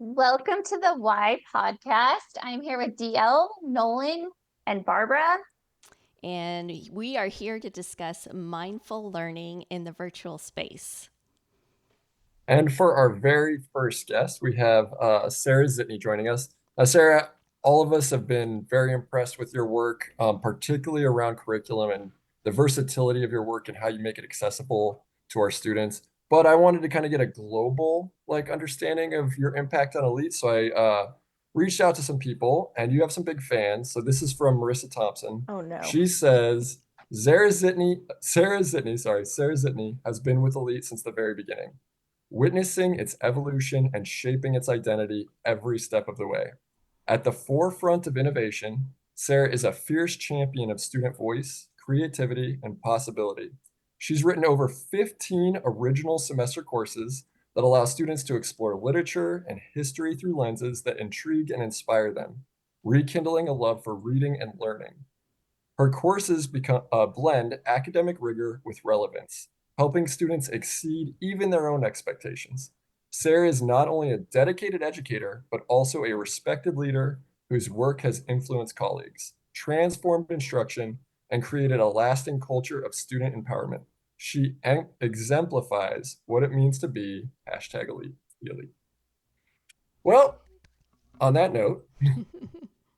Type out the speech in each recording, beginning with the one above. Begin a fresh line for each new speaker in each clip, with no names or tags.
Welcome to the Why podcast. I'm here with DL, Nolan, and Barbara.
And we are here to discuss mindful learning in the virtual space.
And for our very first guest, we have Sarah Zitney joining us. Sarah, all of us have been very impressed with your work, particularly around curriculum and the versatility of your work and how you make it accessible to our students. But I wanted to kind of get a global understanding of your impact on Elite. So I reached out to some people, and you have some big fans. So this is from Marissa Thompson.
Oh no.
She says Sarah Zitney has been with Elite since the very beginning, witnessing its evolution and shaping its identity every step of the way. At the forefront of innovation, Sarah is a fierce champion of student voice, creativity, and possibility. She's written over 15 original semester courses that allow students to explore literature and history through lenses that intrigue and inspire them, rekindling a love for reading and learning. Her courses blend academic rigor with relevance, helping students exceed even their own expectations. Sarah is not only a dedicated educator, but also a respected leader whose work has influenced colleagues, transformed instruction, and created a lasting culture of student empowerment. She exemplifies what it means to be #elite. Well, on that note,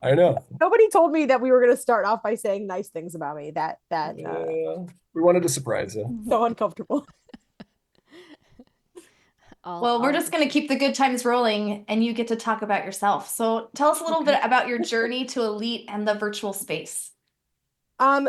I know.
Nobody told me that we were going to start off by saying nice things about me.
We wanted to surprise you.
So uncomfortable.
Well, we're just going to keep the good times rolling and you get to talk about yourself. So tell us a little bit about your journey to Elite and the virtual space.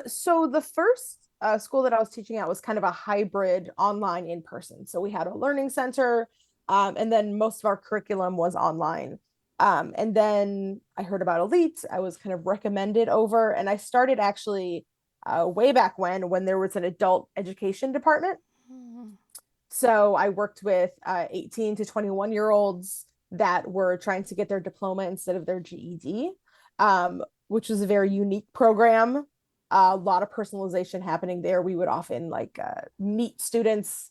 So the first school that I was teaching at was kind of a hybrid online in person. So we had a learning center, and then most of our curriculum was online. And then I heard about Elite. I was kind of recommended over, and I started actually way back when there was an adult education department. So I worked with 18 to 21-year-olds that were trying to get their diploma instead of their GED, which was a very unique program. A lot of personalization happening there. We would often meet students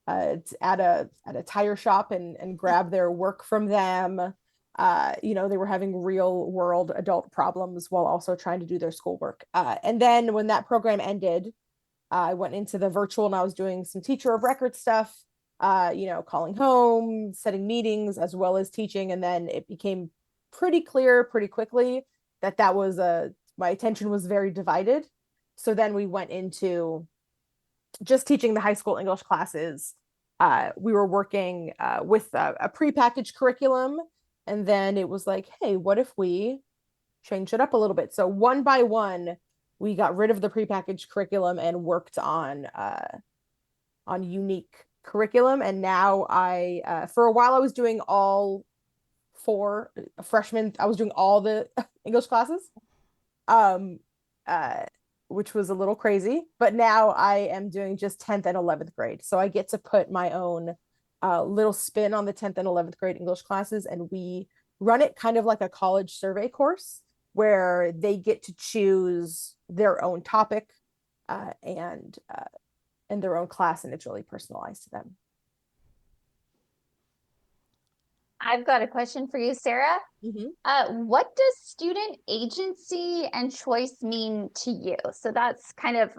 at a tire shop and grab their work from them. They were having real world adult problems while also trying to do their schoolwork. And then when that program ended, I went into the virtual and I was doing some teacher of record stuff, calling home, setting meetings, as well as teaching. And then it became pretty clear pretty quickly that my attention was very divided. So then we went into just teaching the high school English classes. We were working with a prepackaged curriculum. And then it was like, hey, what if we change it up a little bit? So one by one, we got rid of the prepackaged curriculum and worked on unique curriculum. And now for a while, I was doing all four freshmen. I was doing all the English classes, which was a little crazy. But now I am doing just 10th and 11th grade. So I get to put my own little spin on the 10th and 11th grade English classes. And we run it kind of like a college survey course where they get to choose their own topic and their own class, and it's really personalized to them.
I've got a question for you, Sarah. What does student agency and choice mean to you? So that's kind of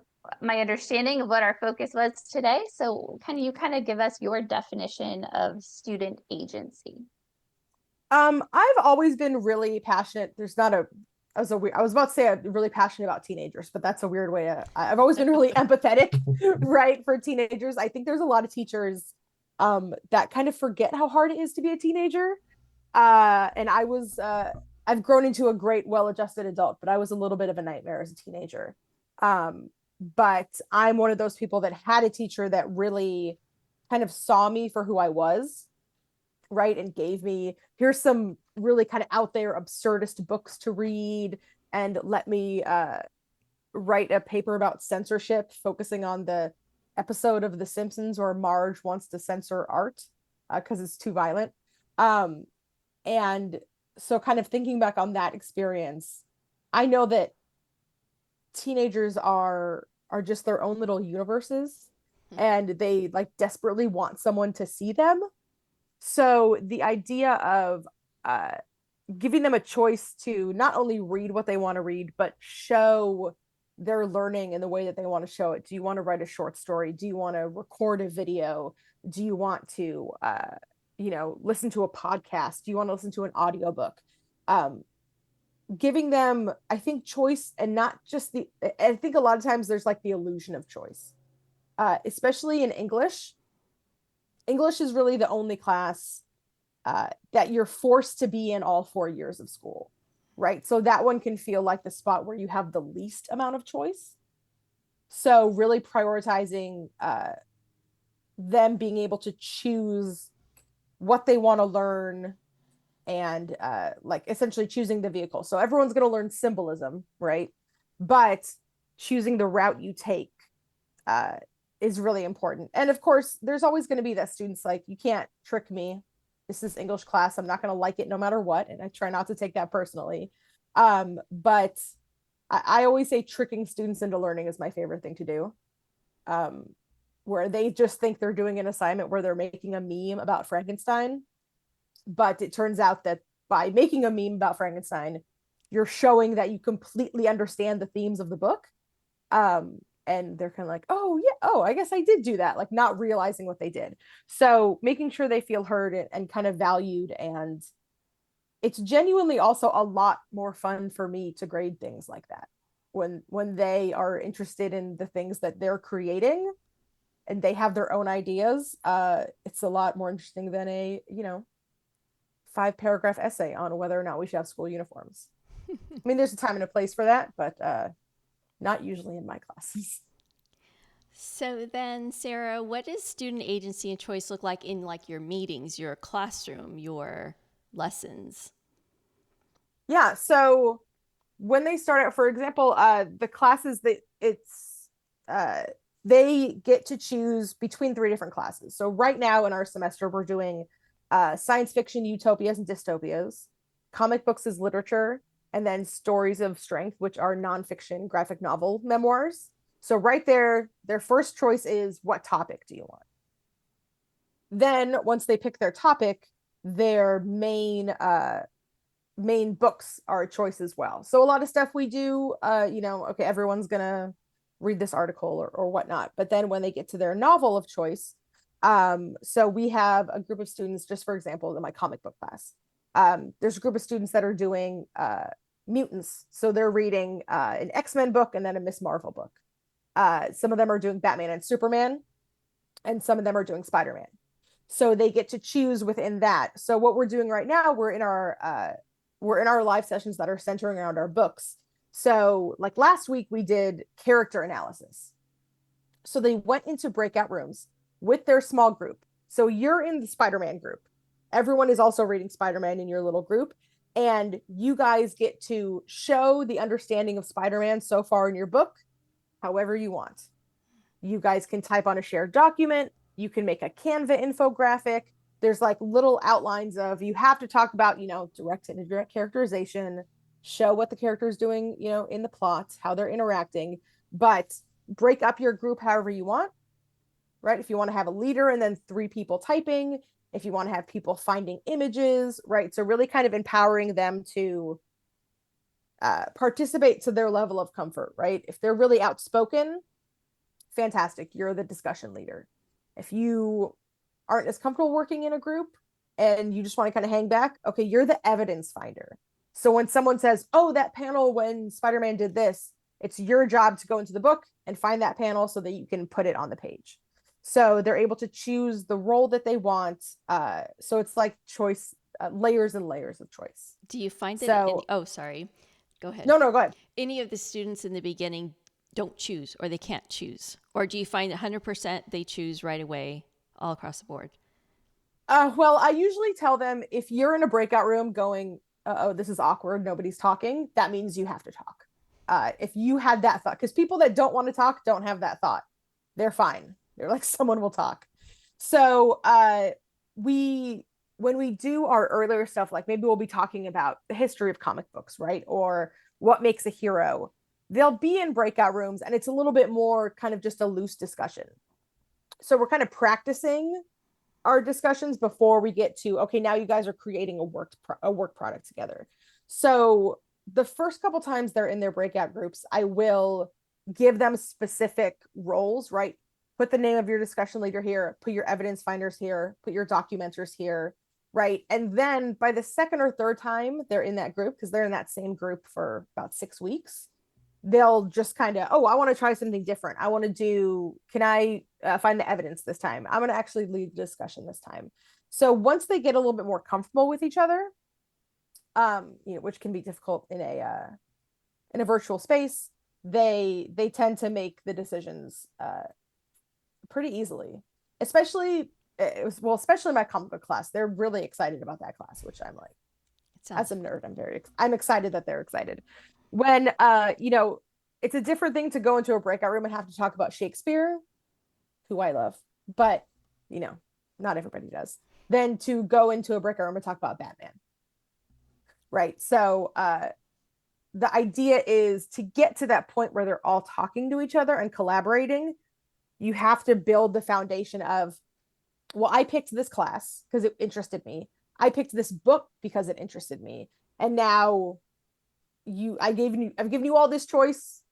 my understanding of what our focus was today. So can you kind of give us your definition of student agency?
I've always been really passionate. I was about to say I'm really passionate about teenagers, but that's a weird way I've always been really empathetic, right, for teenagers. I think there's a lot of teachers that kind of forget how hard it is to be a teenager. And I've grown into a great, well-adjusted adult, but I was a little bit of a nightmare as a teenager. But I'm one of those people that had a teacher that really kind of saw me for who I was, right, and gave me, here's some really kind of out there absurdist books to read, and let me write a paper about censorship, focusing on the episode of The Simpsons where Marge wants to censor art because it's too violent. And so kind of thinking back on that experience, I know that teenagers are just their own little universes, and they desperately want someone to see them. So the idea of giving them a choice to not only read what they want to read, but show their learning in the way that they want to show it. Do you want to write a short story? Do you want to record a video? Do you want to, listen to a podcast? Do you want to listen to an audiobook? Giving them, I think, choice, and not just I think a lot of times there's like the illusion of choice, especially in English. English is really the only class that you're forced to be in all 4 years of school, right? So that one can feel like the spot where you have the least amount of choice. So really prioritizing them being able to choose what they want to learn, and like essentially choosing the vehicle. So everyone's going to learn symbolism, right? But choosing the route you take is really important. And of course, there's always going to be that students like, you can't trick me. This is English class. I'm not going to like it no matter what. And I try not to take that personally. But I always say tricking students into learning is my favorite thing to do. Where they just think they're doing an assignment where they're making a meme about Frankenstein. But it turns out that by making a meme about Frankenstein, you're showing that you completely understand the themes of the book. And they're kind of like, oh yeah, oh, I guess I did do that, like not realizing what they did. So making sure they feel heard and kind of valued. And it's genuinely also a lot more fun for me to grade things like that when they are interested in the things that they're creating and they have their own ideas. It's a lot more interesting than a 5-paragraph essay on whether or not we should have school uniforms. I mean, there's a time and a place for that, but not usually in my classes.
So then, Sarah, what does student agency and choice look like in like your meetings, your classroom, your lessons?
Yeah, so when they start out, for example, the classes they get to choose between 3 different classes. So right now in our semester, we're doing science fiction, utopias, and dystopias, comic books as literature, and then stories of strength, which are nonfiction graphic novel memoirs. So right there, their first choice is, what topic do you want? Then once they pick their topic, their main books are a choice as well. So a lot of stuff we do, okay, everyone's gonna read this article or whatnot. But then when they get to their novel of choice, so we have a group of students, just for example, in my comic book class, there's a group of students that are doing mutants. So they're reading an X-Men book and then a Miss Marvel book. Some of them are doing Batman and Superman, and some of them are doing Spider-Man. So they get to choose within that. So what we're doing right now, we're in our live sessions that are centering around our books. So like last week we did character analysis. So they went into breakout rooms with their small group. So you're in the Spider-Man group. Everyone is also reading Spider-Man in your little group. And you guys get to show the understanding of Spider-Man so far in your book, however you want. You guys can type on a shared document. You can make a Canva infographic. There's like little outlines of, you have to talk about, direct and indirect characterization, show what the character is doing, in the plot, how they're interacting, but break up your group however you want, right? If you want to have a leader and then 3 people typing, if you want to have people finding images, right? So really kind of empowering them to participate to their level of comfort, right? If they're really outspoken, fantastic, you're the discussion leader. If you aren't as comfortable working in a group and you just want to kind of hang back, okay, you're the evidence finder. So when someone says, oh, that panel when Spider-Man did this, it's your job to go into the book and find that panel so that you can put it on the page. So they're able to choose the role that they want. So it's like choice, layers and layers of choice.
Do you find that? Oh, sorry. Go ahead.
No, go ahead.
Any of the students in the beginning don't choose, or they can't choose? Or do you find 100% they choose right away all across the board?
Well, I usually tell them, if you're in a breakout room going, oh, this is awkward, nobody's talking, that means you have to talk. If you had that thought, because people that don't want to talk don't have that thought. They're fine. They're like, someone will talk. So when we do our earlier stuff, like maybe we'll be talking about the history of comic books, right? Or what makes a hero. They'll be in breakout rooms and it's a little bit more kind of just a loose discussion. So we're kind of practicing our discussions before we get to, okay, now you guys are creating a work product together. So the first couple times they're in their breakout groups, I will give them specific roles, right? Put the name of your discussion leader here, put your evidence finders here, put your documenters here, right? And then by the second or third time they're in that group, because they're in that same group for about 6 weeks, they'll just kind of, oh, I want to try something different. I want to do, can I find the evidence this time? I'm going to actually lead the discussion this time. So once they get a little bit more comfortable with each other, which can be difficult in a virtual space, they tend to make the decisions pretty easily, especially my comic book class. They're really excited about that class, which I'm like, as a nerd, I'm excited that they're excited. When it's a different thing to go into a breakout room and have to talk about Shakespeare, who I love, but not everybody does, than to go into a breakout room and talk about Batman. Right. So the idea is to get to that point where they're all talking to each other and collaborating. You have to build the foundation of, well, I picked this class because it interested me. I picked this book because it interested me. And now I've given you all this choice.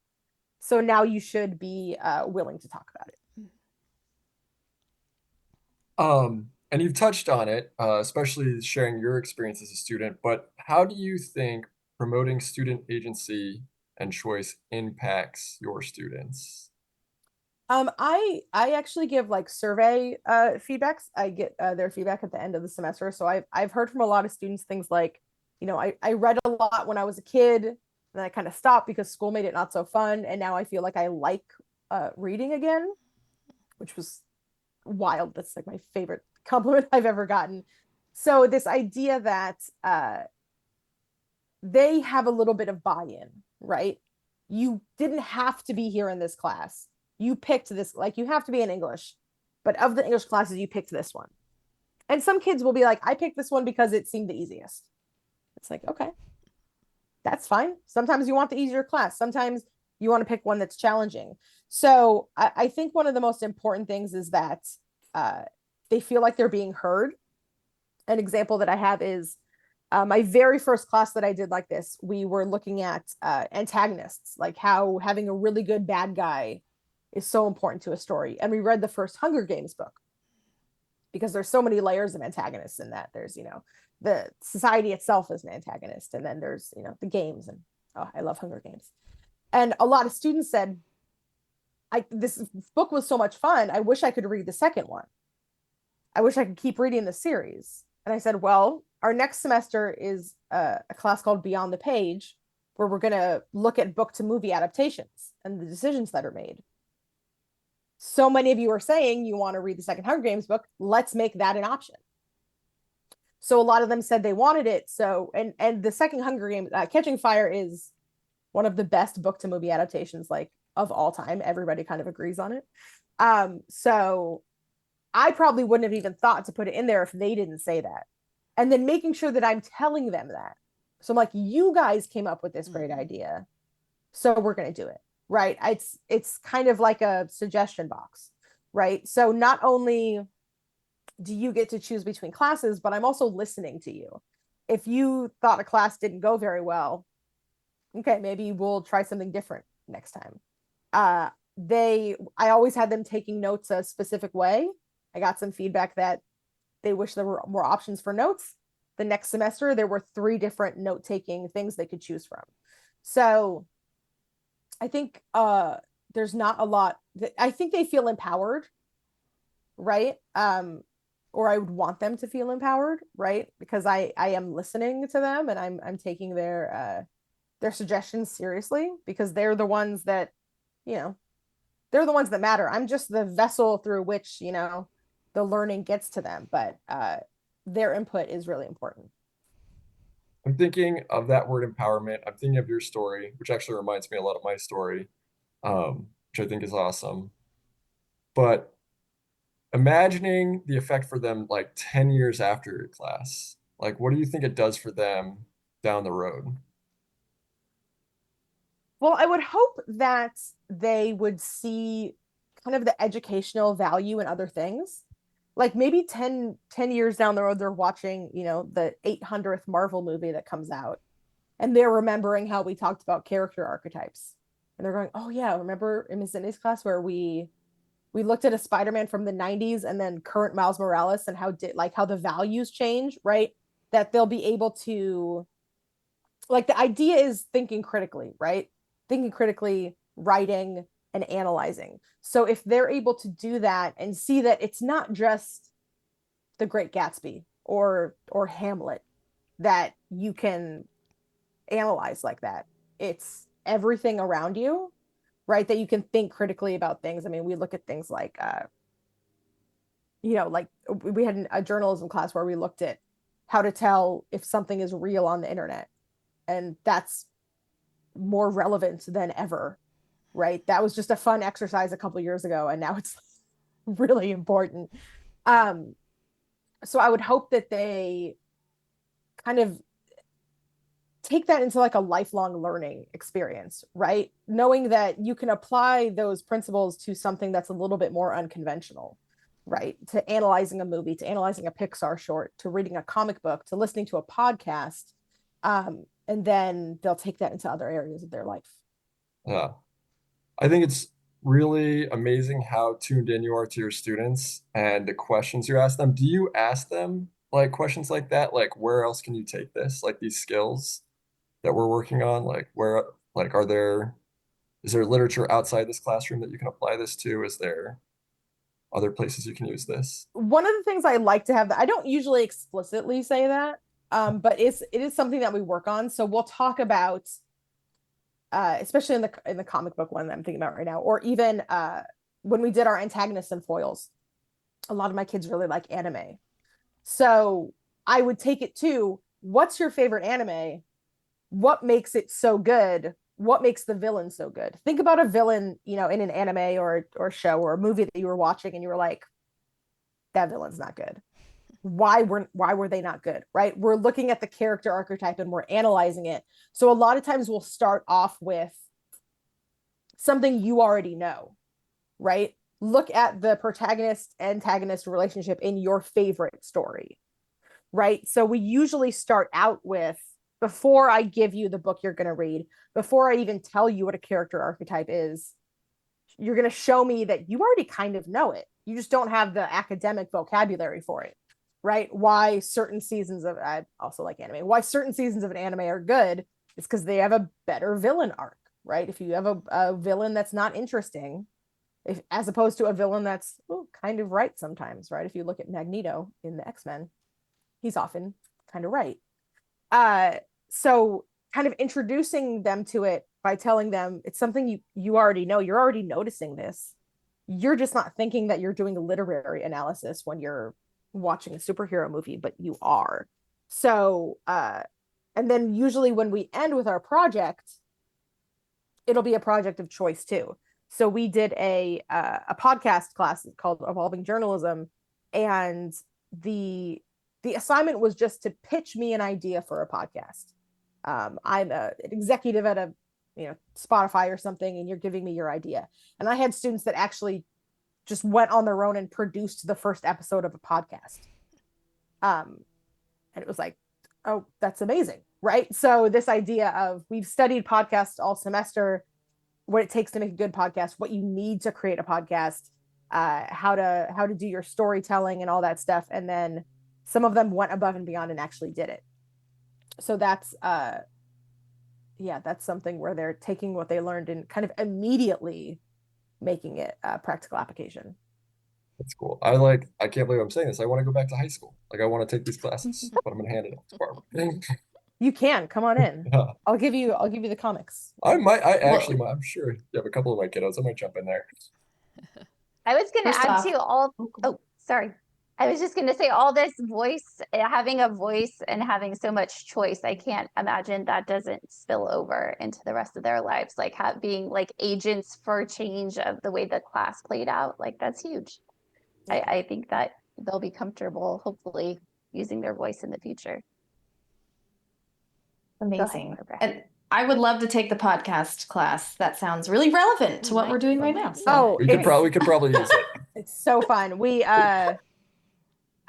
So now you should be willing to talk about it.
And you've touched on it, especially sharing your experience as a student, but how do you think promoting student agency and choice impacts your students?
I actually give like survey feedbacks. I get their feedback at the end of the semester. So I've heard from a lot of students things like, I read a lot when I was a kid, and then I kind of stopped because school made it not so fun, and now I feel like I like reading again, which was wild. That's like my favorite compliment I've ever gotten. So this idea that they have a little bit of buy-in, right? You didn't have to be here in this class. You picked this, like you have to be in English, but of the English classes, you picked this one. And some kids will be like, I picked this one because it seemed the easiest. It's like, okay, that's fine. Sometimes you want the easier class. Sometimes you want to pick one that's challenging. So I think one of the most important things is that they feel like they're being heard. An example that I have is my very first class that I did like this, we were looking at antagonists, like how having a really good bad guy is so important to a story. And we read the first Hunger Games book because there's so many layers of antagonists in that. There's, the society itself is an antagonist. And then there's, the games. And I love Hunger Games. And a lot of students said, this book was so much fun. I wish I could read the second one. I wish I could keep reading the series. And I said, well, our next semester is a class called Beyond the Page, where we're going to look at book to movie adaptations and the decisions that are made. So many of you are saying you want to read the second Hunger Games book. Let's make that an option. So a lot of them said they wanted it. So, and the second Hunger Games, Catching Fire, is one of the best book to movie adaptations, like of all time. Everybody kind of agrees on it. So I probably wouldn't have even thought to put it in there if they didn't say that. And then making sure that I'm telling them that. So I'm like, you guys came up with this great idea, so we're going to do it. Right. It's kind of like a suggestion box. Right. So not only do you get to choose between classes, but I'm also listening to you. If you thought a class didn't go very well, okay, maybe we'll try something different next time. I always had them taking notes a specific way. I got some feedback that they wish there were more options for notes. The next semester, there were 3 different note-taking things they could choose from. So I think there's not a lot. I think they feel empowered, right? Or I would want them to feel empowered, right? Because I am listening to them and I'm taking their suggestions seriously, because they're the ones that, they're the ones that matter. I'm just the vessel through which, the learning gets to them, but their input is really important.
I'm thinking of that word empowerment. I'm thinking of your story, which actually reminds me a lot of my story, which I think is awesome. But imagining the effect for them like 10 years after your class, like what do you think it does for them down the road?
Well, I would hope that they would see kind of the educational value in other things. like maybe 10 years down the road, they're watching, the 800th Marvel movie that comes out, and they're remembering how we talked about character archetypes. And they're going, oh yeah, remember in Miss Cindy's class where we looked at a Spider-Man from the 90s and then current Miles Morales, and how the values change, right? That they'll be able to, like, the idea is thinking critically, right? Thinking critically, writing, and analyzing. So if they're able to do that and see that it's not just The Great Gatsby or Hamlet that you can analyze like that, it's everything around you, right? That you can think critically about things. I mean, we look at things like like we had a journalism class where we looked at how to tell if something is real on the internet, and that's more relevant than ever, right? That was just a fun exercise a couple years ago, and now it's really important. So I would hope that they kind of take that into like a lifelong learning experience, right? Knowing that you can apply those principles to something that's a little bit more unconventional, right? To analyzing a movie, to analyzing a Pixar short, to reading a comic book, to listening to a podcast. And then they'll take that into other areas of their life.
Yeah. I think it's really amazing how tuned in you are to your students and the questions you ask them. Do you ask them like questions like that? Like, where else can you take this? Like these skills that we're working on? Like, where, like, is there literature outside this classroom that you can apply this to? Is there other places you can use this?
One of the things I like to have, that I don't usually explicitly say that, but it is something that we work on. So we'll talk about, especially in the comic book one that I'm thinking about right now, or even when we did our antagonists and foils. A lot of my kids really like anime, so I would take it to, what's your favorite anime? What makes it so good? What makes the villain so good? Think about a villain, in an anime or show or a movie that you were watching, and you were like, that villain's not good. Why were they not good, right? We're looking at the character archetype and we're analyzing it. So a lot of times we'll start off with something you already know, right? Look at the protagonist antagonist relationship in your favorite story, right? So we usually start out with, before I give you the book you're going to read, before I even tell you what a character archetype is, you're going to show me that you already kind of know it. You just don't have the academic vocabulary for it, right? Why certain seasons of, I also like anime, why certain seasons of an anime are good is because they have a better villain arc, right? If you have a villain that's not interesting, as opposed to a villain that's kind of right sometimes, right? If you look at Magneto in the X-Men, he's often kind of right. So kind of introducing them to it by telling them it's something you already know. You're already noticing this. You're just not thinking that you're doing a literary analysis when you're watching a superhero movie, but you are. So, and then usually when we end with our project, it'll be a project of choice too. So we did a podcast class called Evolving Journalism, and the assignment was just to pitch me an idea for a podcast. I'm an executive at a Spotify or something, and you're giving me your idea. And I had students that actually just went on their own and produced the first episode of a podcast. And it was like, oh, that's amazing, right? So this idea of, we've studied podcasts all semester, what it takes to make a good podcast, what you need to create a podcast, how to do your storytelling and all that stuff. And then some of them went above and beyond and actually did it. So that's that's something where they're taking what they learned and kind of immediately making it a practical application.
That's cool. I can't believe I'm saying this. I want to go back to high school. Like, I want to take these classes, but I'm gonna hand it off to Barbara.
You can come on in.
Yeah.
I'll give you the comics.
I actually might, I'm sure you have a couple of my kiddos. I might jump in there.
I was going to
First
add
off-
to all. Oh, sorry. I was just going to say, all this voice, having a voice and having so much choice, I can't imagine that doesn't spill over into the rest of their lives. Like being like agents for change of the way the class played out. Like, that's huge.
Yeah.
I think that they'll be comfortable, hopefully, using their voice in the future.
Amazing.
Barbara.
And I would love to take the podcast class. That sounds really relevant to what we're doing right now. So
Oh,
We could probably use it.
it's so fun.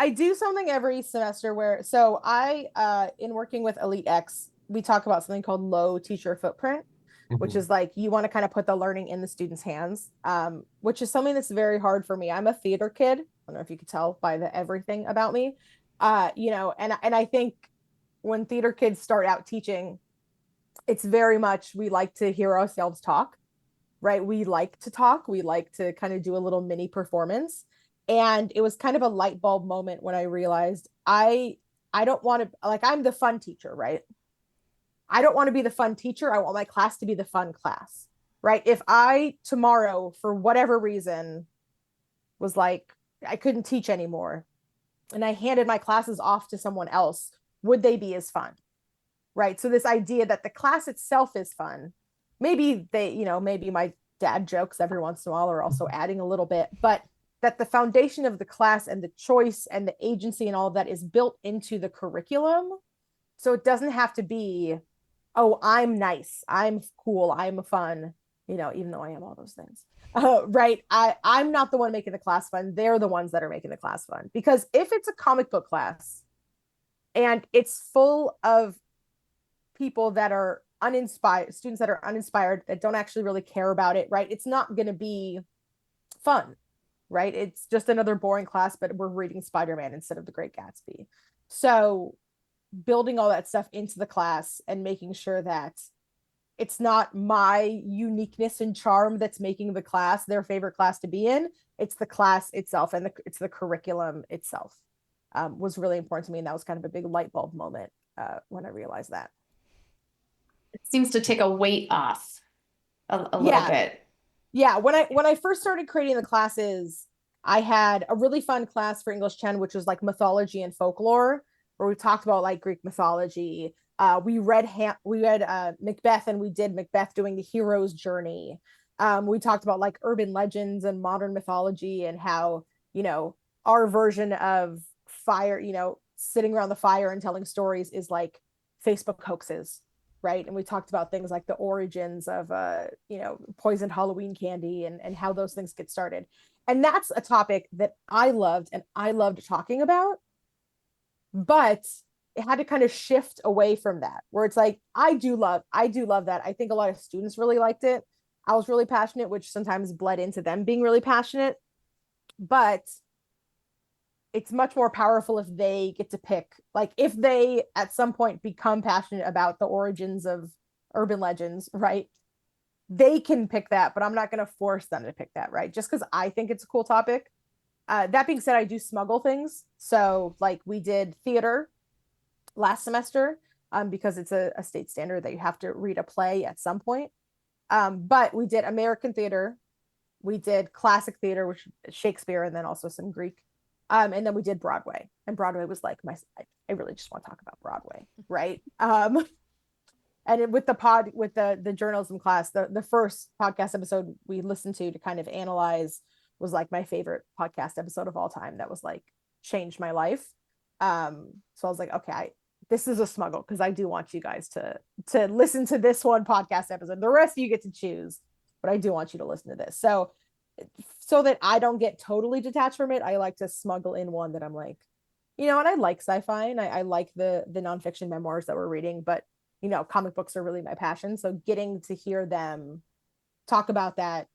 I do something every semester where, so in working with Elite X, we talk about something called low teacher footprint, which is like, you want to kind of put the learning in the students' hands, which is something that's very hard for me. I'm a theater kid. I don't know if you could tell by the everything about me, and I think when theater kids start out teaching, it's very much, we like to hear ourselves talk, right? We like to talk. We like to kind of do a little mini performance. And it was kind of a light bulb moment when I realized I don't want to, like, I'm the fun teacher, right? I don't want to be the fun teacher. I want my class to be the fun class, right? If I tomorrow, for whatever reason, was like, I couldn't teach anymore and I handed my classes off to someone else, would they be as fun? Right. So this idea that the class itself is fun, maybe maybe my dad jokes every once in a while are also adding a little bit, but that the foundation of the class and the choice and the agency and all of that is built into the curriculum. So it doesn't have to be, oh, I'm nice, I'm cool, I'm fun, even though I am all those things. Right. I'm not the one making the class fun. They're the ones that are making the class fun. Because if it's a comic book class and it's full of people that are uninspired, students that are uninspired, that don't actually really care about it, right? It's not going to be fun, right? It's just another boring class, but we're reading Spider-Man instead of The Great Gatsby. So building all that stuff into the class and making sure that it's not my uniqueness and charm that's making the class their favorite class to be in. It's the class itself and it's the curriculum itself, was really important to me. And that was kind of a big light bulb moment when I realized that.
It seems to take a weight off a little bit.
Yeah. When I first started creating the classes, I had a really fun class for English 10, which was like mythology and folklore, where we talked about like Greek mythology. We read Macbeth, and we did Macbeth doing the hero's journey. We talked about like urban legends and modern mythology and how, our version of fire, sitting around the fire and telling stories is like Facebook hoaxes. Right. And we talked about things like the origins of, poisoned Halloween candy and how those things get started. And that's a topic that I loved and I loved talking about. But it had to kind of shift away from that, where it's like, I do love that. I think a lot of students really liked it. I was really passionate, which sometimes bled into them being really passionate. But it's much more powerful if they get to pick, like if they at some point become passionate about the origins of urban legends, right? They can pick that, but I'm not going to force them to pick that, right? Just because I think it's a cool topic. That being said, I do smuggle things. So like we did theater last semester, because it's a state standard that you have to read a play at some point. But we did American theater, we did classic theater, which is Shakespeare, and then also some Greek. And then we did Broadway, and Broadway was like I really just want to talk about Broadway, right? And with the journalism class, the first podcast episode we listened to kind of analyze was like my favorite podcast episode of all time. That was like changed my life. So I was like, okay, this is a smuggle because I do want you guys to listen to this one podcast episode. The rest you get to choose, but I do want you to listen to this. So that I don't get totally detached from it, I like to smuggle in one that I'm like, and I like sci-fi and I like the nonfiction memoirs that we're reading, but comic books are really my passion. So getting to hear them talk about that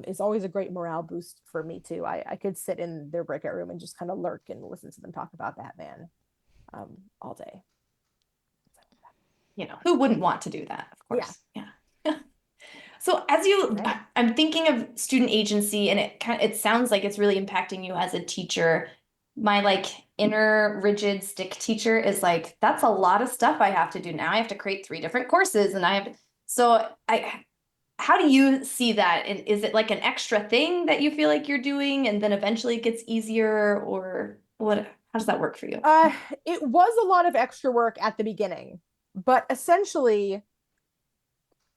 is always a great morale boost for me too. I could sit in their breakout room and just kind of lurk and listen to them talk about Batman all day.
Who wouldn't want to do that? Of course. Yeah. So I'm thinking of student agency, and it sounds like it's really impacting you as a teacher. My like inner rigid stick teacher is like, that's a lot of stuff I have to do now. I have to create 3 different courses, and how do you see that? And is it like an extra thing that you feel like you're doing, and then eventually it gets easier, or what? How does that work for you?
It was a lot of extra work at the beginning, but essentially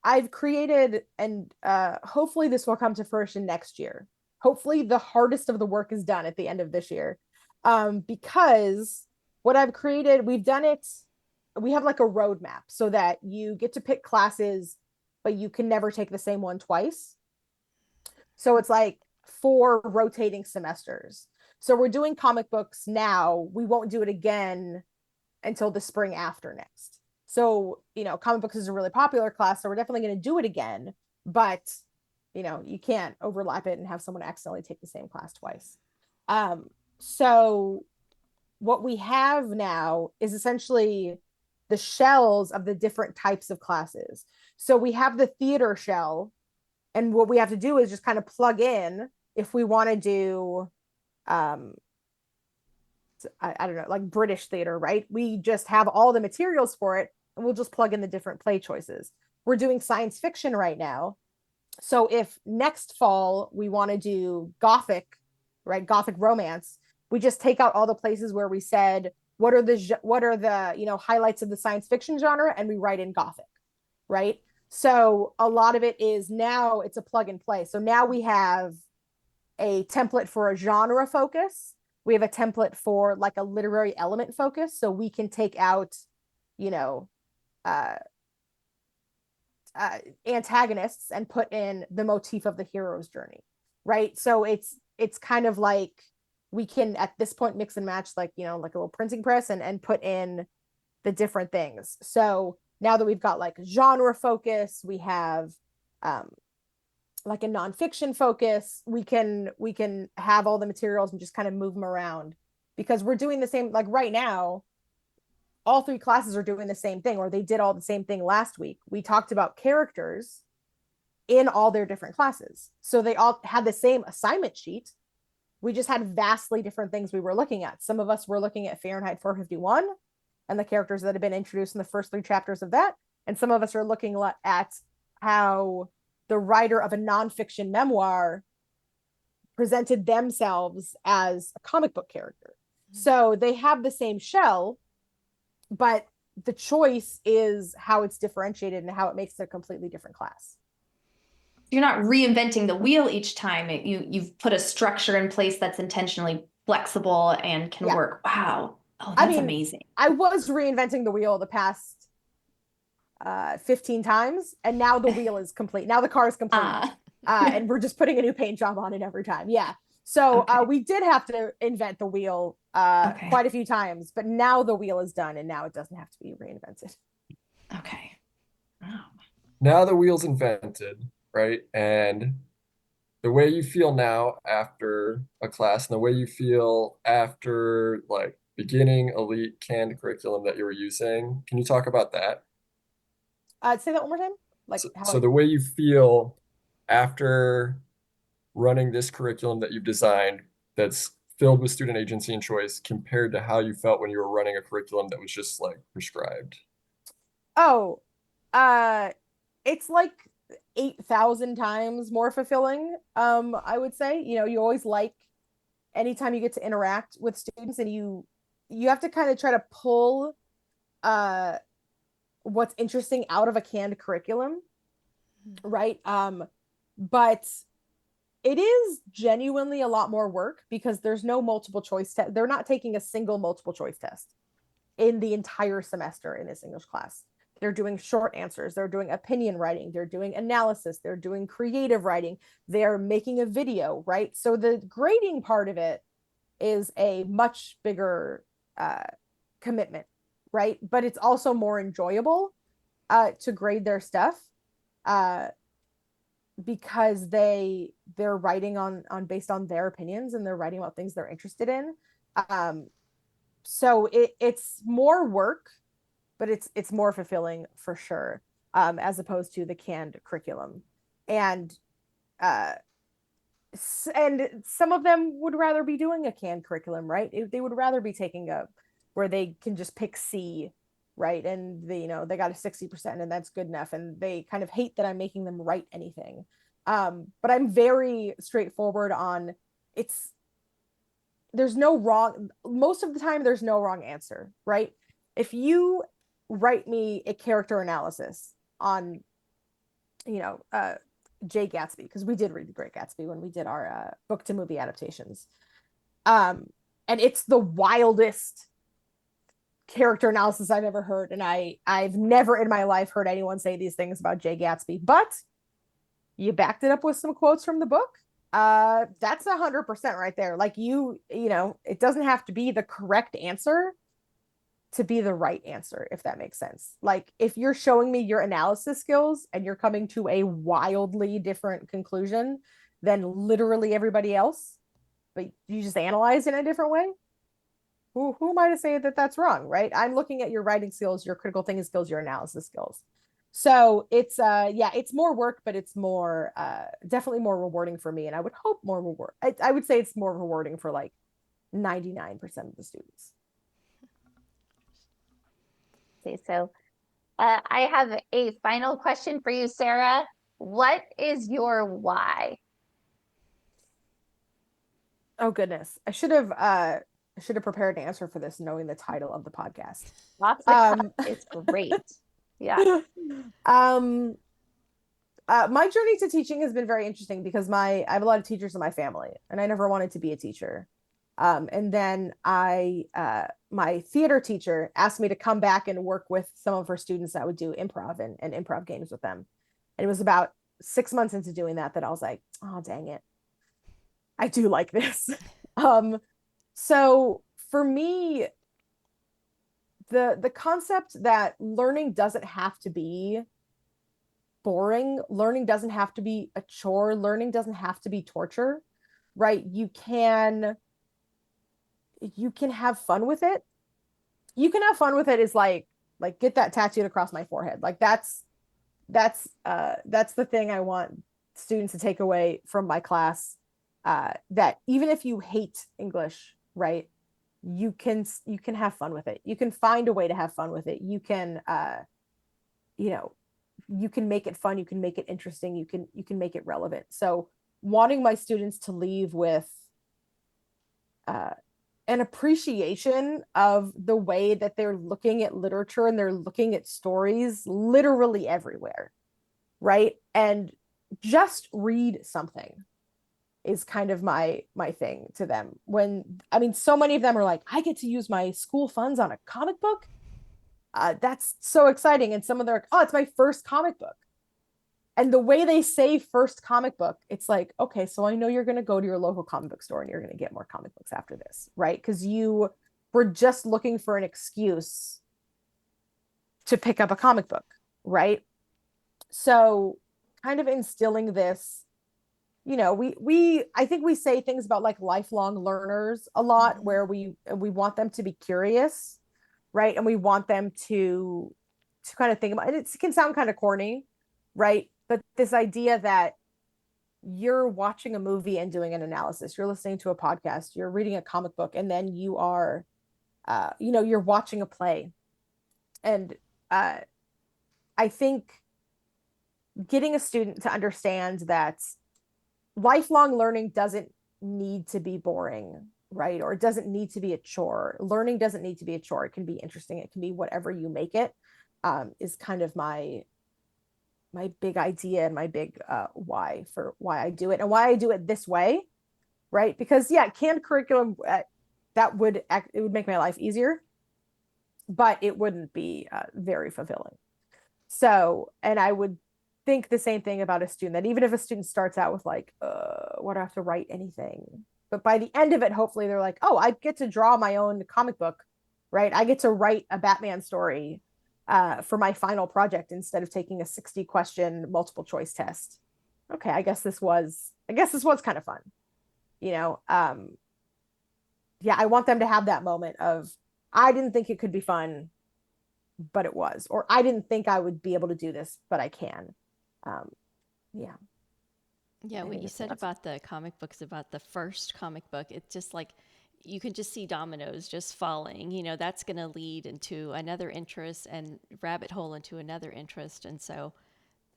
I've created, and hopefully this will come to fruition next year. Hopefully the hardest of the work is done at the end of this year. Because what I've created, we have like a roadmap so that you get to pick classes, but you can never take the same one twice. So it's like 4 rotating semesters. So we're doing comic books now. We won't do it again until the spring after next. So, comic books is a really popular class, so we're definitely going to do it again, but you can't overlap it and have someone accidentally take the same class twice. So what we have now is essentially the shells of the different types of classes. So we have the theater shell, and what we have to do is just kind of plug in if we want to do I don't know, like British theater, right? We just have all the materials for it, and we'll just plug in the different play choices. We're doing science fiction right now. So if next fall we want to do Gothic, right, Gothic romance, we just take out all the places where we said what are the highlights of the science fiction genre, and we write in Gothic, right? So a lot of it is now it's a plug and play. So now we have a template for a genre focus. We have a template for like a literary element focus. So we can take out, antagonists and put in the motif of the hero's journey, right? So it's kind of like we can at this point mix and match, like like a little printing press, and put in the different things. So now that we've got like genre focus, we have like a nonfiction focus, we can have all the materials and just kind of move them around, because we're doing the same, like right now all three classes are doing the same thing, or they did all the same thing last week. We talked about characters in all their different classes, so they all had the same assignment sheet. We just had vastly different things we were looking at. Some of us were looking at Fahrenheit 451 and the characters that have been introduced in the first 3 chapters of that, and some of us are looking at how the writer of a nonfiction memoir presented themselves as a comic book character. So they have the same shell, but the choice is how it's differentiated and how it makes it a completely different class.
You're not reinventing the wheel each time. You've put a structure in place that's intentionally flexible and can work. Wow. Oh, that's amazing.
I was reinventing the wheel the past 15 times, and now the wheel is complete. Now the car is complete. And we're just putting a new paint job on it every time. Yeah. So we did have to invent the wheel quite a few times, but now the wheel is done, and now it doesn't have to be reinvented.
Okay. Wow.
Now the wheel's invented, right? And the way you feel now after a class and the way you feel after like beginning elite canned curriculum that you were using, can you talk about that?
Say that one more time. Like
so the way you feel after running this curriculum that you've designed that's filled with student agency and choice compared to how you felt when you were running a curriculum that was just like prescribed.
Oh, it's like 8,000 times more fulfilling. I would say, you always like anytime you get to interact with students, and you have to kind of try to pull what's interesting out of a canned curriculum, right? But it is genuinely a lot more work because there's no multiple choice test. They're not taking a single multiple choice test in the entire semester in this English class. They're doing short answers. They're doing opinion writing. They're doing analysis. They're doing creative writing. They're making a video, right? So the grading part of it is a much bigger commitment, right? But it's also more enjoyable to grade their stuff because they're writing on based on their opinions, and they're writing about things they're interested in. So it's more work, but it's more fulfilling for sure, as opposed to the canned curriculum. And some of them would rather be doing a canned curriculum, right? They would rather be taking where they can just pick C, right? And they got a 60% and that's good enough. And they kind of hate that I'm making them write anything. But I'm very straightforward on there's no wrong, most of the time there's no wrong answer, right? If you write me a character analysis on, Jay Gatsby, because we did read The Great Gatsby when we did our book to movie adaptations. And it's the wildest character analysis I've ever heard. And I've never in my life heard anyone say these things about Jay Gatsby, but you backed it up with some quotes from the book. That's 100% right there. Like it doesn't have to be the correct answer to be the right answer, if that makes sense. Like if you're showing me your analysis skills and you're coming to a wildly different conclusion than literally everybody else, but you just analyze in a different way, who am I to say that that's wrong, right? I'm looking at your writing skills, your critical thinking skills, your analysis skills. So it's it's more work, but it's more definitely more rewarding for me, and I would hope more reward. I would say it's more rewarding for like 99% of the students.
Okay, so I have a final question for you, Sarah. What is your why?
Oh goodness, I should have prepared an answer for this, knowing the title of the podcast.
Off the cuff is great. Yeah.
My journey to teaching has been very interesting because I have a lot of teachers in my family, and I never wanted to be a teacher. And then my theater teacher asked me to come back and work with some of her students that would do improv and improv games with them. And it was about 6 months into doing that I was like, oh, dang it. I do like this. So for me, the concept that learning doesn't have to be boring, learning doesn't have to be a chore, learning doesn't have to be torture, right? You can have fun with it. You can have fun with it is like get that tattooed across my forehead. Like that's the thing I want students to take away from my class, that even if you hate English, right, you can have fun with it. You can find a way to have fun with it. You can you can make it fun, you can make it interesting, you can make it relevant. So wanting my students to leave with an appreciation of the way that they're looking at literature and they're looking at stories literally everywhere, right? And just read something is kind of my thing to them. So many of them are like, I get to use my school funds on a comic book. That's so exciting. And some of them are, oh, it's my first comic book. And the way they say first comic book, it's like, okay, so I know you're going to go to your local comic book store and you're going to get more comic books after this, right? Because you were just looking for an excuse to pick up a comic book, right? So kind of instilling this, I think we say things about like lifelong learners a lot, mm-hmm. where we want them to be curious, right? And we want them to kind of think about it. It can sound kind of corny, right? But this idea that you're watching a movie and doing an analysis, you're listening to a podcast, you're reading a comic book, and then you are, you're watching a play. And I think getting a student to understand that lifelong learning doesn't need to be boring, right? Or it doesn't need to be a chore. Learning doesn't need to be a chore. It can be interesting. It can be whatever you make it, is kind of my big idea and my big why I do it and why I do it this way, right? Because canned curriculum, it would make my life easier, but it wouldn't be very fulfilling. So, and I would think the same thing about a student, that even if a student starts out with like, what do I have to write anything? But by the end of it, hopefully they're like, oh, I get to draw my own comic book, right? I get to write a Batman story for my final project instead of taking a 60-question multiple choice test. Okay, I guess this was kind of fun. I want them to have that moment of, I didn't think it could be fun, but it was, or I didn't think I would be able to do this, but I can.
Yeah, what you said about the comic books, about the first comic book, it's just like, you can just see dominoes just falling, that's going to lead into another interest and rabbit hole into another interest. And so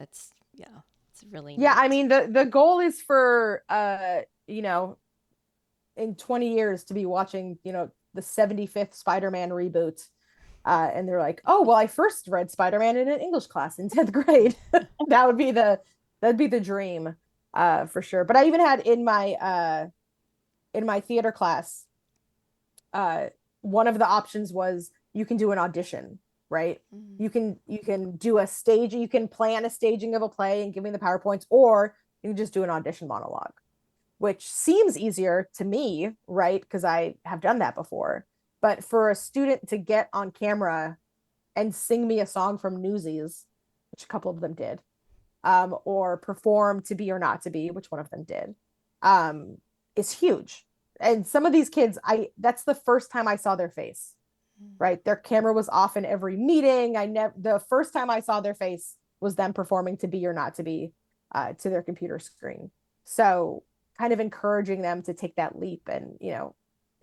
it's really neat.
I mean, the goal is for, in 20 years to be watching, the 75th Spider-Man reboot. And they're like, oh, well, I first read Spider-Man in an English class in 10th grade. That'd be the dream, for sure. But I even had in my theater class, one of the options was you can do an audition, right? Mm-hmm. You can do a stage, you can plan a staging of a play and give me the PowerPoints, or you can just do an audition monologue. which seems easier to me, right? Because I have done that before. But for a student to get on camera and sing me a song from Newsies, which a couple of them did, or perform To Be or Not to Be, which one of them did, is huge. And some of these kids, that's the first time I saw their face, right? Their camera was off in every meeting. The first time I saw their face was them performing To Be or Not to Be to their computer screen. So kind of encouraging them to take that leap. And,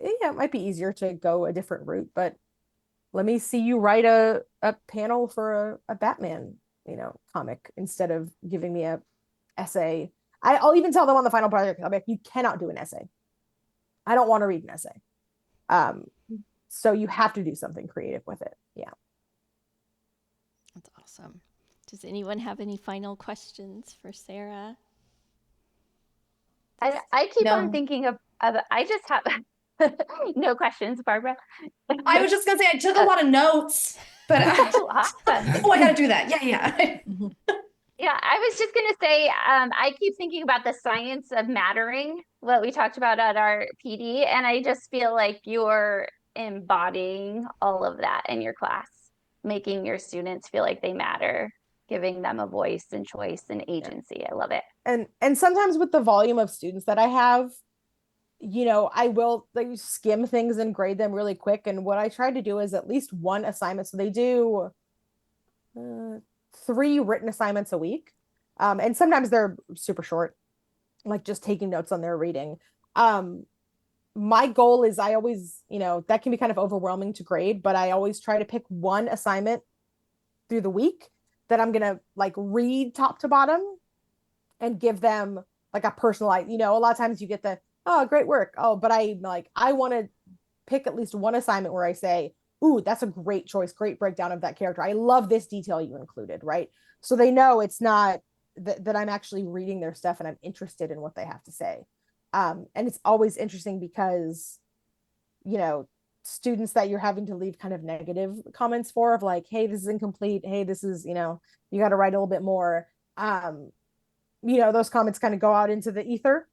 it might be easier to go a different route, but let me see you write a panel for a Batman, comic instead of giving me a essay. I'll even tell them on the final project, I'll be like, you cannot do an essay. I don't want to read an essay. So you have to do something creative with it. Yeah.
That's awesome. Does anyone have any final questions for Sarah?
I keep on thinking of I just have no questions, Barbara.
I was just gonna say I took a lot of notes, but
awesome.
I gotta do that. Yeah.
Yeah, I was just gonna say, I keep thinking about the science of mattering, what we talked about at our PD, and I just feel like you're embodying all of that in your class, making your students feel like they matter, giving them a voice and choice and agency. I love it.
And sometimes with the volume of students that I have, I will skim things and grade them really quick. And what I try to do is at least one assignment. So they do 3 written assignments a week. And sometimes they're super short, like just taking notes on their reading. My goal is I always, that can be kind of overwhelming to grade, but I always try to pick one assignment through the week that I'm going to read top to bottom and give them a personalized, a lot of times you get oh, great work. Oh, but I want to pick at least one assignment where I say, ooh, that's a great choice, great breakdown of that character. I love this detail you included, right? So they know it's not that I'm actually reading their stuff and I'm interested in what they have to say. And it's always interesting because, students that you're having to leave kind of negative comments for of hey, this is incomplete. Hey, this is, you got to write a little bit more. Those comments kind of go out into the ether.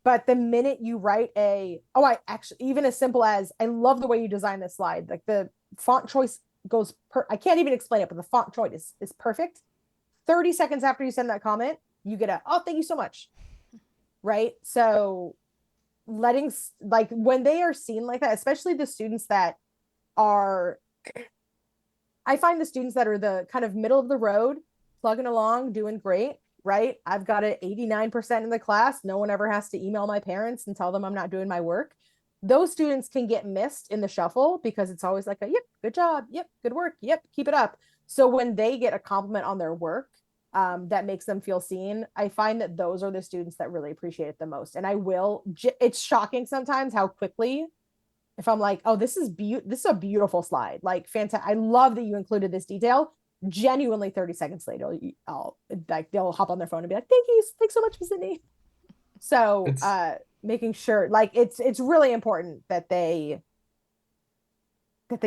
But the minute you write I actually, even as simple as, I love the way you design this slide. The font choice goes I can't even explain it, but the font choice is perfect. 30 seconds after you send that comment, you get oh, thank you so much. Right. So letting, when they are seen like that, especially the students that are, I find the students that are the kind of middle of the road, plugging along, doing great. Right. I've got an 89% in the class. No one ever has to email my parents and tell them I'm not doing my work. Those students can get missed in the shuffle because it's always yep, good job. Yep, good work. Yep, keep it up. So when they get a compliment on their work, that makes them feel seen, I find that those are the students that really appreciate it the most. And it's shocking sometimes how quickly, if I'm oh, this is a beautiful slide, fantastic. I love that you included this detail. Genuinely 30 seconds later, they'll hop on their phone and be like, thanks so much, Ms. Sydney. So making sure it's really important that they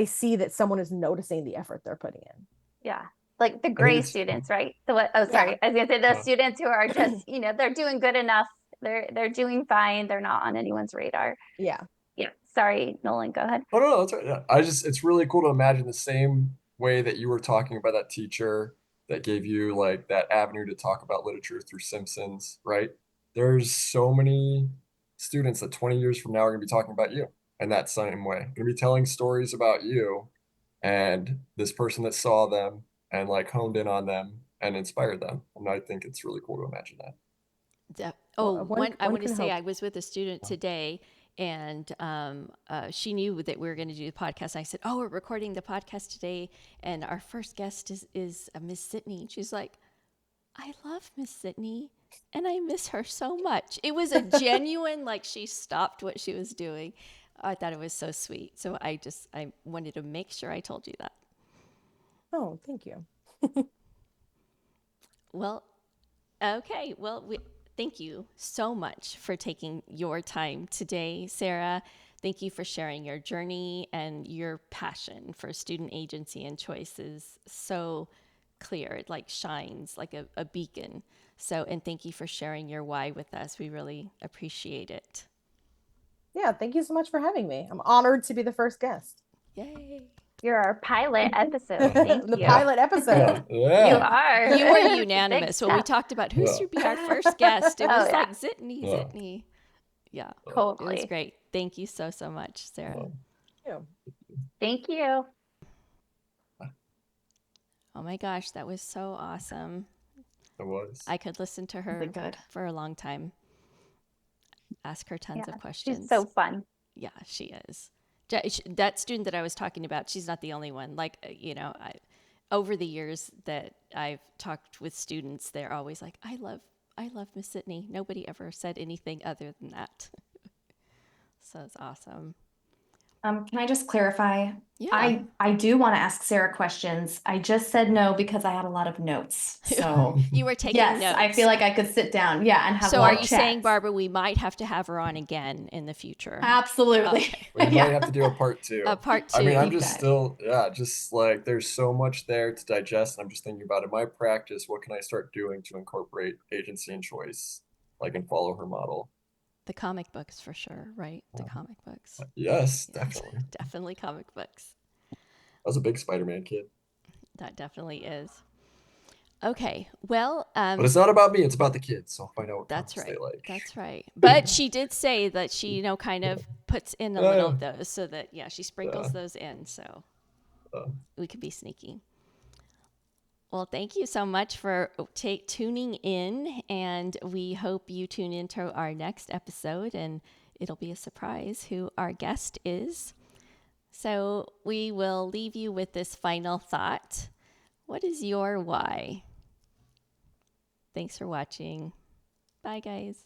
see that someone is noticing the effort they're putting in.
Yeah. Like the gray students, right? Sorry. Yeah. I was gonna say those students who are just, they're doing good enough. They're doing fine. They're not on anyone's radar.
Yeah.
Yeah. Sorry, Nolan, go ahead.
Oh, no, that's right. Yeah. It's really cool to imagine the same way that you were talking about that teacher that gave you that avenue to talk about literature through Simpsons, right? There's so many students that 20 years from now are going to be talking about you in that same way. Going to be telling stories about you and this person that saw them and honed in on them and inspired them. And I think it's really cool to imagine that.
I want to say I was with a student today, and she knew that we were going to do the podcast. I said, "Oh, we're recording the podcast today, and our first guest is Miss Sydney." She's like, "I love Miss Sydney, and I miss her so much." It was a genuine she stopped what she was doing. I thought it was so sweet. So I wanted to make sure I told you that.
Oh, thank you.
Well, okay. Well, thank you so much for taking your time today, Sarah. Thank you for sharing your journey and your passion for student agency and choice is so clear. It like shines like a beacon. So, and thank you for sharing your why with us. We really appreciate it.
Yeah, thank you so much for having me. I'm honored to be the first guest.
Yay.
You're our pilot episode. Thank
The
you.
pilot episode.
You are.
You were
Big
unanimous. When we
step.
talked about who should be our first guest, it was
Oh, yeah.
like Zitney. Yeah, it was
Totally.
great. Thank you so much, Sarah.
Yeah.
Thank you.
Oh my gosh, that was so awesome.
It was.
I could listen to her
Really good.
for a long time. Ask her tons of questions.
She's so fun.
Yeah, she is. That student that I was talking about, she's not the only one. Like, over the years that I've talked with students, they're always like, I love Miss Sydney. Nobody ever said anything other than that. So it's awesome.
Can I just clarify?
Yeah.
I do want to ask Sarah questions. I just said no because I had a lot of notes. So
You were taking
yes,
notes.
I feel like I could sit down, and have
So
more
are you saying,
chats.
Barbara, we might have to have her on again in the future?
Absolutely.
Okay.
We might have to do a part 2.
A part 2.
I mean, I'm
Deep
just
dive.
still, just like there's so much there to digest. And I'm just thinking about in my practice, what can I start doing to incorporate agency and choice, like and follow her model?
The comic books for sure, right? The comic books.
Yes, definitely.
Definitely comic books.
I was a big Spider-Man kid.
That definitely is. Okay, well,
But it's not about me, it's about the kids. So I'll find out what
that's
comics
right.
they like.
That's right. But she did say that she, kind of puts in a little of those so that, she sprinkles those in. So we can be sneaky. Well, thank you so much for tuning in. And we hope you tune into our next episode. And it'll be a surprise who our guest is. So we will leave you with this final thought. What is your why? Thanks for watching. Bye, guys.